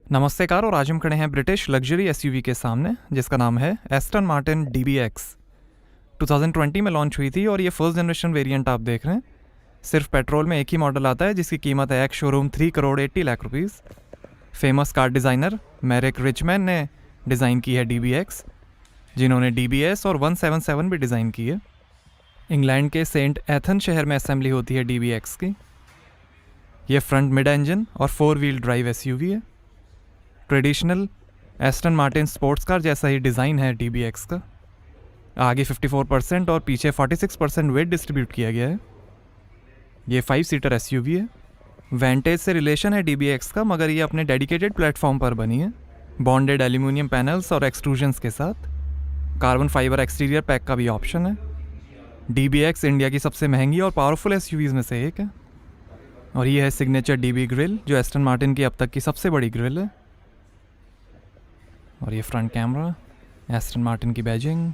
नमस्ते कार। और आज हम खड़े हैं ब्रिटिश लग्जरी एसयूवी के सामने जिसका नाम है एस्टन मार्टिन DBX। 2020 में लॉन्च हुई थी और ये फर्स्ट जनरेशन वेरिएंट आप देख रहे हैं। सिर्फ पेट्रोल में एक ही मॉडल आता है जिसकी कीमत है ex showroom 3,80,00,000 rupees. Famous car designer Marek Reichman ने डिज़ाइन की है DBX, जिन्होंने DBS और 177 भी डिज़ाइन की है। इंग्लैंड के सेंट एथन शहर में असेंबली होती है DBX की। ये फ्रंट मिड इंजन और 4 व्हील ड्राइव एसयूवी है। Traditional Aston Martin sports car जैसा ही डिज़ाइन है DBX का। आगे 54% और पीछे 46% वेट डिस्ट्रीब्यूट किया गया है। ये 5 सीटर एसयूवी है। वेंटेज से रिलेशन है DBX का, मगर ये अपने डेडिकेटेड प्लेटफॉर्म पर बनी है, बॉन्डेड एल्यूमिनियम पैनल्स और एक्सट्रूजन्स के साथ। कार्बन फाइबर एक्सटीरियर पैक का भी ऑप्शन है। DBX इंडिया की सबसे महंगी और पावरफुल एसयूवीज़ में से एक है। और ये है सिग्नेचर DB ग्रिल, जो एस्टन मार्टिन की अब तक की सबसे बड़ी ग्रिल है। और ये फ्रंट कैमरा, एस्टन मार्टिन की बैजिंग,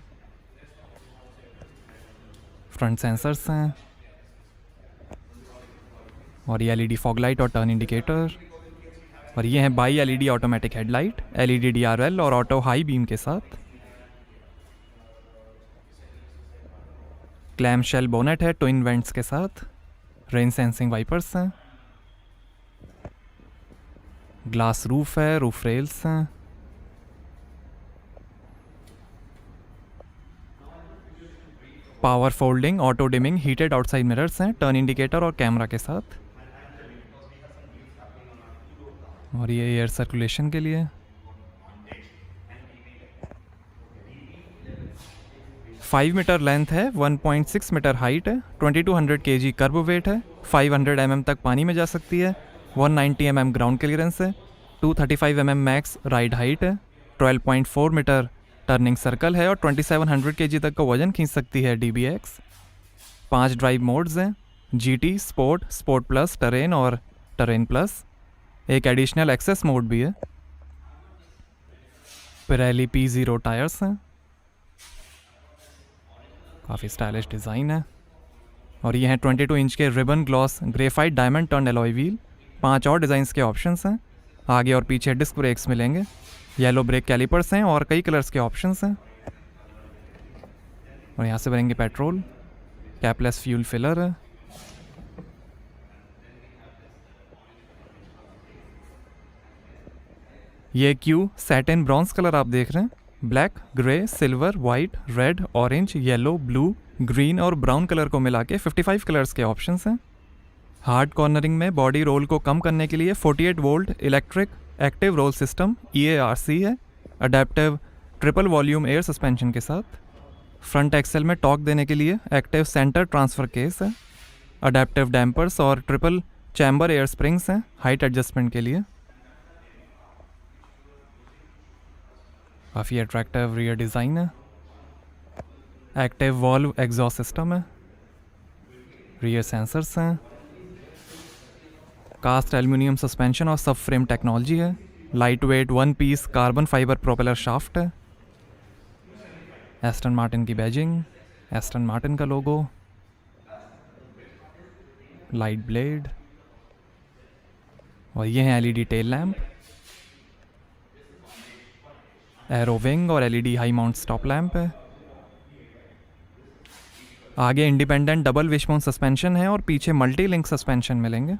फ्रंट सेंसर्स हैं, और ये LED फॉग लाइट और टर्न इंडिकेटर। और ये है by LED automatic headlight, LED DRL और ऑटो हाई बीम के साथ। क्लैम शेल बोनेट है ट्विन वेंट्स के साथ। रेन सेंसिंग वाइपर्स हैं। ग्लास रूफ है, रूफ रेल्स हैं। Power folding, auto dimming, heated outside mirrors हैं, टर्न इंडिकेटर और कैमरा के साथ। और ये एयर सर्कुलेशन के लिए। 5 मीटर लेंथ है, 1.6 मीटर हाइट है, 2200 kg कर्ब वेट है, 500 mm तक पानी में जा सकती है, 190 mm ग्राउंड क्लियरेंस है, 235 mm मैक्स राइड हाइट है, 12.4 मीटर टर्निंग सर्कल है और 2700 kg तक का वजन खींच सकती है DBX। 5 ड्राइव मोड्स हैं, GT, sport, sport plus, train और टरेन प्लस। एक एडिशनल एक्सेस मोड भी है। पिरेली P0 टायर्स हैं। काफ़ी स्टाइलिश डिज़ाइन है। और ये हैं 22 इंच के ribbon gloss graphite diamond turn alloy wheel. 5 और डिज़ाइंस के ऑप्शंस हैं। आगे और पीछे डिस्क ब्रेक्स मिलेंगे। येलो ब्रेक कैलिपर्स हैं और कई कलर्स के ऑप्शंस हैं। और यहाँ से भरेंगे पेट्रोल। कैपलेस फ्यूल फिलर है। ये क्यू सैटिन ब्रॉन्ज कलर आप देख रहे हैं। Black, grey, silver, white, red, orange, yellow, blue, green और ब्राउन कलर को मिला के 55 कलर्स के ऑप्शंस हैं। हार्ड कॉर्नरिंग में बॉडी रोल को कम करने के लिए 48 volt electric active roll system EARC है, adaptive triple volume air suspension के साथ। फ्रंट एक्सेल में टॉर्क देने के लिए एक्टिव सेंटर ट्रांसफ़र केस है, अडेप्टिव डैम्पर्स और ट्रिपल चैम्बर एयर स्प्रिंग्स हैं हाइट एडजस्टमेंट के लिए। काफ़ी अट्रैक्टिव रियर डिज़ाइन है। एक्टिव वॉल्व एग्जॉस्ट सिस्टम है। रियर सेंसर्स हैं। कास्ट एल्यूमिनियम सस्पेंशन और सब फ्रेम टेक्नोलॉजी है। Light weight 1 piece carbon fibre propeller shaft है। एस्टन मार्टिन की बैजिंग, एस्टन मार्टिन का लोगो, लाइट ब्लेड। और ये है LED tail lamp, aero wing और LED high mount stop lamp है। आगे इंडिपेंडेंट डबल विशबोन सस्पेंशन है और पीछे मल्टी लिंक सस्पेंशन मिलेंगे।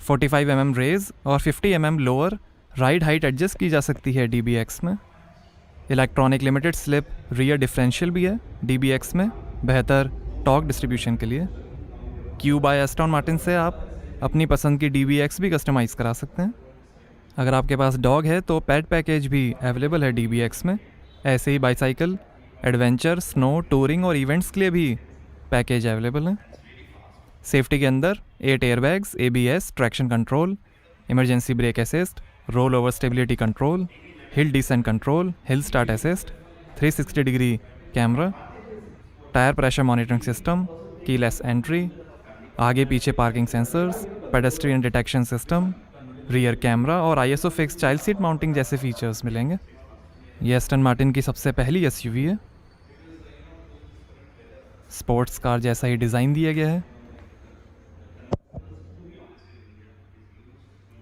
45 mm रेज और 50 mm lower ride height adjust की जा सकती है DBX में। Electronic limited slip rear differential भी है DBX में, बेहतर टॉर्क डिस्ट्रीब्यूशन के लिए। क्यू बाय एस्टन मार्टिन से आप अपनी पसंद की DBX भी कस्टमाइज़ करा सकते हैं। अगर आपके पास डॉग है तो पेट पैकेज भी अवेलेबल है DBX में। ऐसे ही बाईसाइकिल, एडवेंचर, स्नो, टूरिंग और इवेंट्स के लिए भी पैकेज अवेलेबल है। सेफ्टी के अंदर 8 airbags, ABS, traction control, emergency brake assist, roll over stability control, hill descent control, hill start assist, 360 degree camera, tyre pressure monitoring system, keyless entry, आगे पीछे parking sensors, pedestrian detection system, rear camera और ISO fix child seat mounting जैसे features मिलेंगे। ये Aston Martin की सबसे पहली SUV है। स्पोर्ट्स कार जैसा ही डिज़ाइन दिया गया है।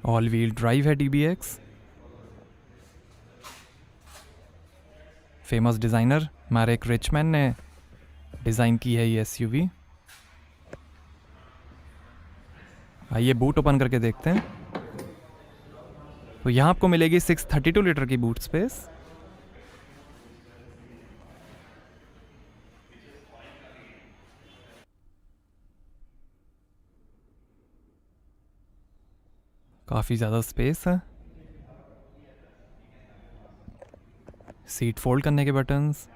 ऑल व्हील ड्राइव है DBX। फेमस डिज़ाइनर मारेक रिचमैन ने डिज़ाइन की है ये एसयूवी। आइए बूट ओपन करके देखते हैं। तो यहाँ आपको मिलेगी 632 लीटर की बूट स्पेस। काफ़ी ज़्यादा स्पेस है। सीट फोल्ड करने के बटन्स,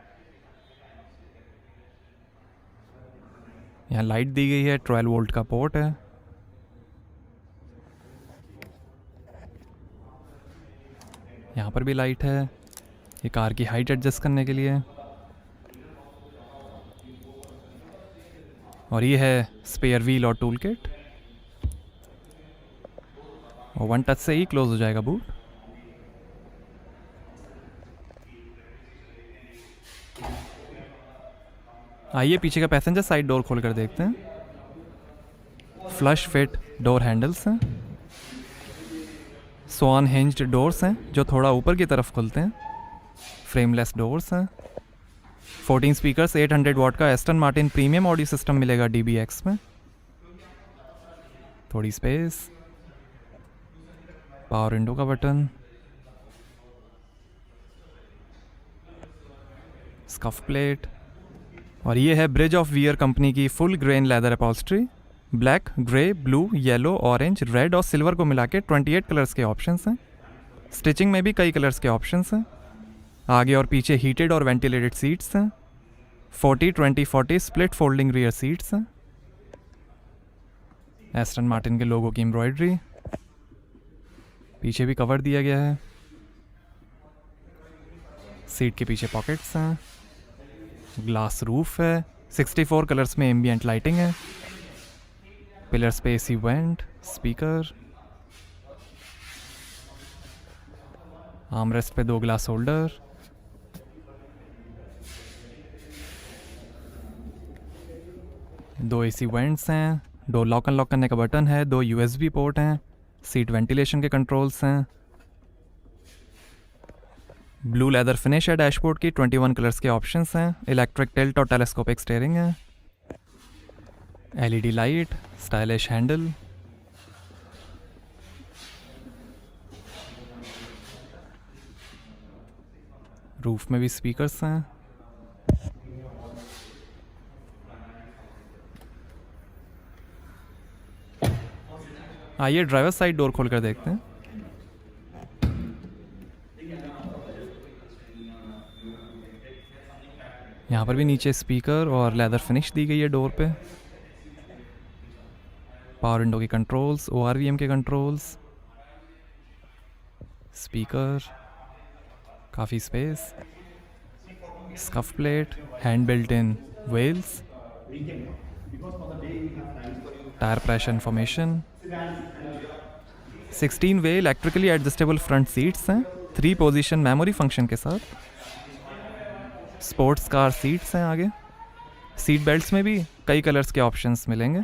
यहाँ लाइट दी गई है, 12 वोल्ट का पोर्ट है। यहाँ पर भी लाइट है, ये कार की हाइट एडजस्ट करने के लिए। और ये है स्पेयर व्हील और टूल किट। और 1 टच से ही क्लोज हो जाएगा बूट। आइए पीछे का पैसेंजर साइड डोर खोल कर देखते हैं। फ्लश फिट डोर हैंडल्स हैं। स्वान हिंज्ड डोर्स हैं जो थोड़ा ऊपर की तरफ खुलते हैं। फ्रेमलेस डोर्स हैं। 14 स्पीकर्स, 800 वॉट का Aston Martin premium audio system मिलेगा DBX में। थोड़ी स्पेस, पावर विंडो का बटन, स्कफ प्लेट। और ये है ब्रिज ऑफ वियर कंपनी की full grain leather upholstery. Black, grey, blue, yellow, orange, red और सिल्वर को मिला के 28 कलर्स के ऑप्शंस हैं। स्टिचिंग में भी कई कलर्स के ऑप्शंस हैं। आगे और पीछे हीटेड और वेंटिलेटेड सीट्स हैं। 40, 20, 40 स्प्लिट फोल्डिंग रियर सीट्स हैं। एस्टन मार्टिन के लोगो की एम्ब्रॉयडरी, पीछे भी कवर दिया गया है। सीट के पीछे पॉकेट्स हैं। ग्लास रूफ है। 64 कलर्स में एम्बिएंट लाइटिंग है। पिलर्स पे AC वेंट, स्पीकर, आर्मरेस्ट पे 2 ग्लास होल्डर, दो AC वेंट्स हैं, 2 लॉक अनलॉक करने का बटन है, 2 USB पोर्ट हैं, सीट वेंटिलेशन के कंट्रोल्स हैं। ब्लू लेदर फिनिश है डैशबोर्ड की, 21 कलर्स के ऑप्शंस हैं। इलेक्ट्रिक टिल्ट और टेलीस्कोपिक स्टीयरिंग है। LED light, stylish handle, roof में भी स्पीकर्स हैं। आइए ड्राइवर साइड डोर खोलकर देखते हैं। यहाँ पर भी नीचे स्पीकर और लेदर फिनिश दी गई है डोर पे। पावर विंडो के कंट्रोल्स, ORVM के कंट्रोल्स, स्पीकर, काफ़ी space, scuff plate, hand built in wheels, tyre pressure information, 16 way electrically adjustable front seats हैं 3 पोजीशन मेमोरी फंक्शन के साथ। स्पोर्ट्स कार सीट्स हैं आगे। सीट बेल्ट्स में भी कई कलर्स के ऑप्शंस मिलेंगे।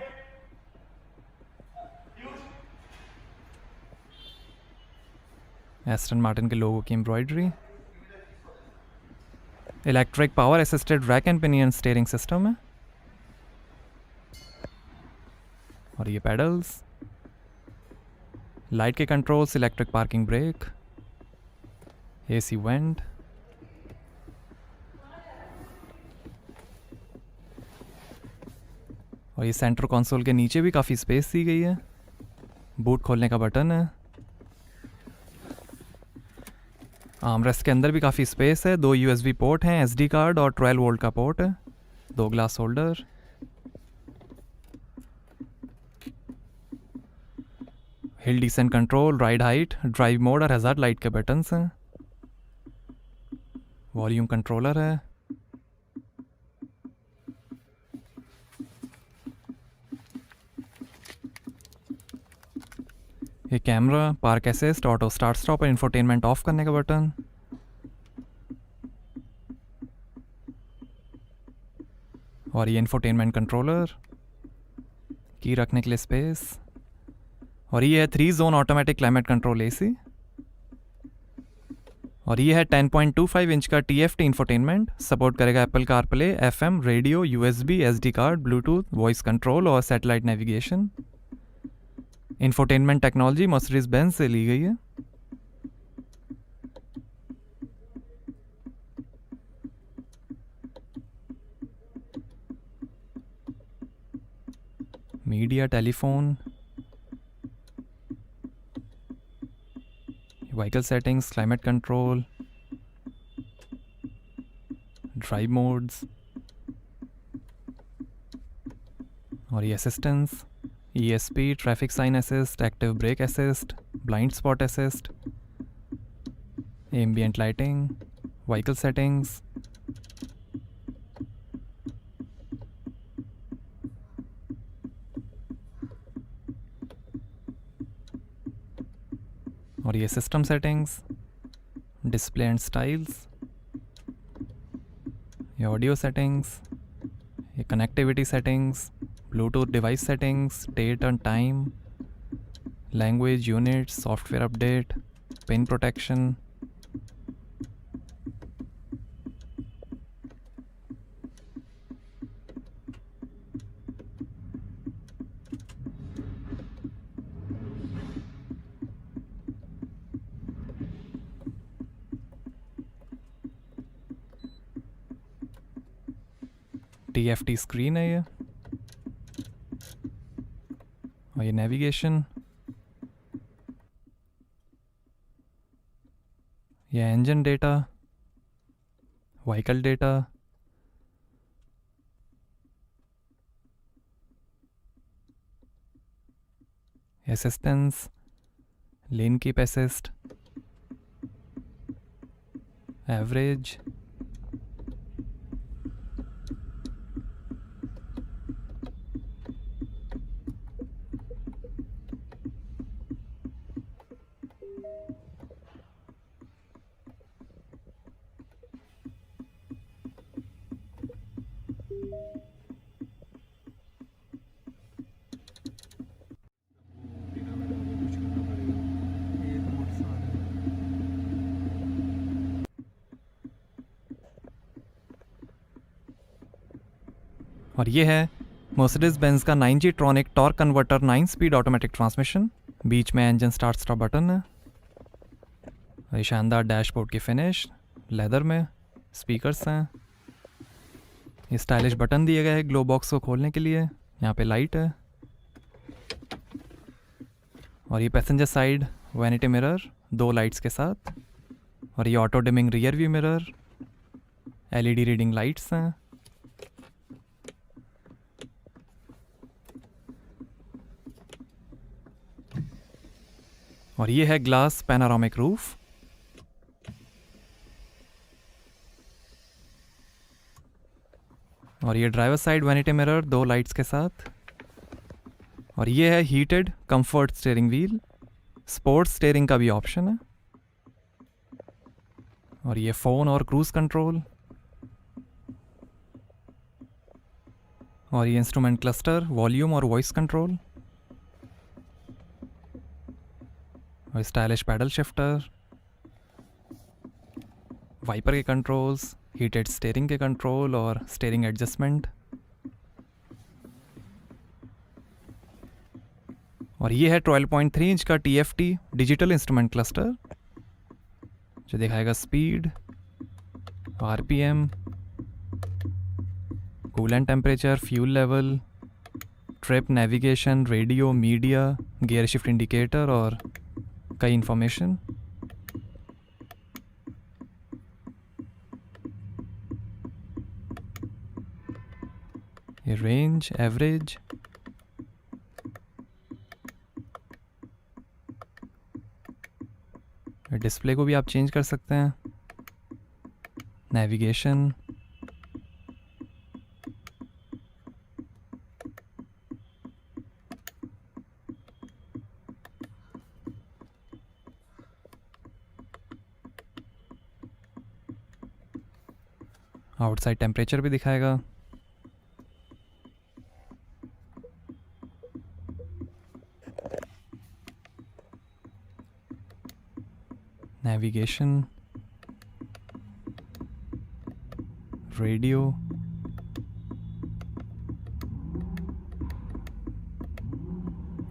एस्टन मार्टिन के लोगो की embroidery. Electric power assisted rack and pinion steering system है। और ये पेडल्स, लाइट के controls, electric parking brake, AC went, और ये सेंटर कंसोल के नीचे भी काफ़ी स्पेस दी गई है। बूट खोलने का बटन है। आर्मरेस्ट के अंदर भी काफ़ी स्पेस है। 2 USB पोर्ट हैं, SD कार्ड और 12 वोल्ट का पोर्ट है। 2 glass holder, hill descent control, ride height, drive mode और हैजार्ड लाइट के बटन्स हैं। वॉल्यूम कंट्रोलर है। ये camera, park assist, auto start stop और इंफोटेनमेंट ऑफ करने का बटन। और ये इंफोटेनमेंट कंट्रोलर, की रखने के लिए स्पेस। और ये है 3 zone automatic climate control AC। और ये है 10.25 इंच का TFT इंफोटेनमेंट, सपोर्ट करेगा Apple CarPlay, FM, radio, USB, SD card, Bluetooth, voice control और satellite navigation. Infotainment technology Mercedes Benz से ली गई है। Media, telephone, vehicle settings, climate control, drive modes और ये assistance, ESP, traffic sign assist, active brake assist, blind spot assist, ambient lighting, vehicle settings, और ये system settings, display and styles, ये audio settings, ये connectivity settings, Bluetooth device settings, date and time, language unit, software update, pin protection, TFT screen है ये, और ये navigation, ये engine data, vehicle data, assistance, lane keep assist, average, और ये है मर्सिडीज बेंज का 9G tronic torque converter 9 speed automatic transmission. बीच में इंजन स्टार्ट स्टॉप बटन है, और ये शानदार डैशबोर्ड की फिनिश लेदर में, स्पीकर्स हैं, ये स्टाइलिश बटन दिए गए हैं ग्लो बॉक्स को खोलने के लिए, यहाँ पे लाइट है, और ये passenger side vanity mirror 2 lights के साथ, और ये auto dimming rear view mirror, LED reading lights हैं, और ये है ग्लास पैनारोमिक रूफ, और ये driver side vanity mirror 2 lights के साथ, और ये है heated comfort steering wheel, sports steering का भी ऑप्शन है, और ये फ़ोन और क्रूज कंट्रोल, और ये इंस्ट्रूमेंट क्लस्टर, वॉल्यूम और वॉइस कंट्रोल, और स्टाइलिश पैडल शिफ्टर, वाइपर के कंट्रोल्स, हीटेड स्टीयरिंग के कंट्रोल और स्टीयरिंग एडजस्टमेंट, और ये है 12.3 इंच का TFT डिजिटल इंस्ट्रूमेंट क्लस्टर, जो दिखाएगा speed, RPM, coolant temperature, fuel level, trip, navigation, radio, media, gear shift indicator और कई इंफॉर्मेशन। ये रेंज, एवरेज, डिस्प्ले को भी आप चेंज कर सकते हैं, नेविगेशन, आउटसाइड टेम्परेचर भी दिखाएगा, नेविगेशन, रेडियो,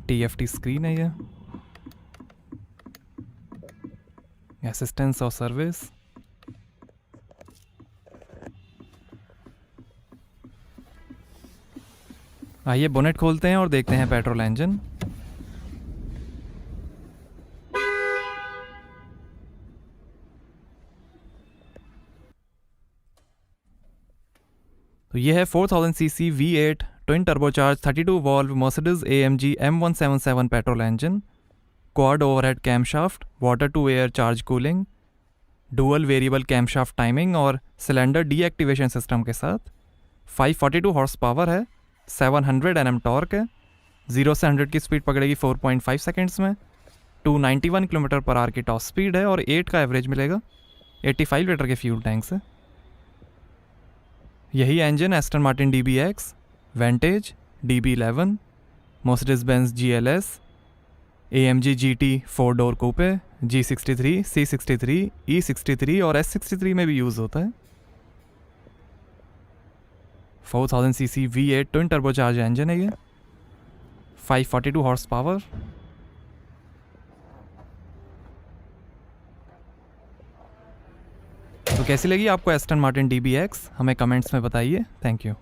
TFT स्क्रीन है ये, असिस्टेंस और सर्विस। आइए बोनेट खोलते हैं और देखते हैं पेट्रोल इंजन। तो ये है 4000 CC V8 twin turbocharge 32 valve Mercedes AMG M177 petrol engine, quad overhead camshaft, water to air charge cooling, dual variable camshaft timing और सिलेंडर डीएक्टिवेशन सिस्टम के साथ। 542 हॉर्स पावर है, 700 Nm टॉर्क है, 0 से 100 की स्पीड पकड़ेगी 4.5 सेकेंड्स में, 291 km/h की top speed है और 8 का एवरेज मिलेगा 85 लीटर के फ्यूल टैंक से। यही engine Aston Martin DBX, Vantage, DB11, Mercedes Benz GLS, AMG GT 4 door coupe, G63, C63, E63 और S63 में भी यूज़ होता है। 4000 CC V8 twin turbocharge engine है ये, 542 हॉर्स पावर। तो कैसी लगी आपको एस्टन मार्टिन DBX? हमें कमेंट्स में बताइए। Thank you.